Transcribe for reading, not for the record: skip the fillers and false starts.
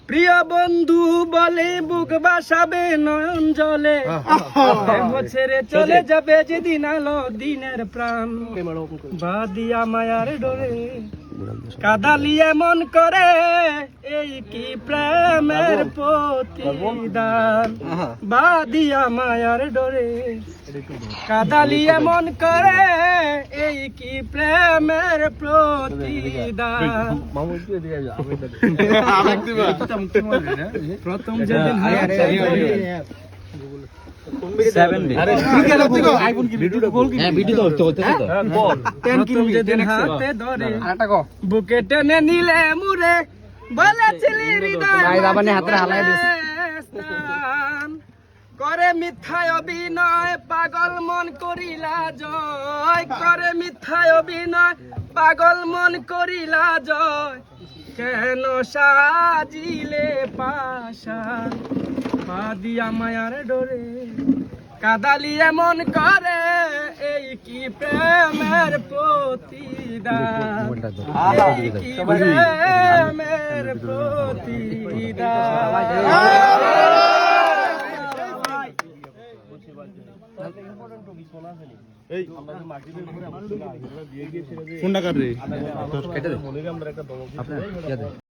প্রিয় বন্ধু বলে বুক বাসাবে নয়ন জলে, ছেড়ে চলে যাবে যেদিন আলো দিনের প্রাণ। বাদিয়া মায়ার ডোরে কাদালি এমন করে, এই কি প্রেমের প্রতিদান। বাদিয়া মায়ার ডোরে কাদালি এমন করে, এই কি প্রেমের প্রতিদান। প্রথম যেদিন হাতে ধরে বুকে টেনে নিলে মুরে, বলেছিলি হৃদয় করে মিথ্যায় অভিনয়, পাগল মন করিলা জয়। করে মিথ্যায় অভিনয়, পাগল মন করিলা জয়। কেন সাজিলে পাশা, বাদিয়া মায়ার ডোরে কাদালি এমন করে, এই কি প্রেমের প্রতিদান। এই কি প্রেমের প্রতিদান। ফোনটা কাট রে।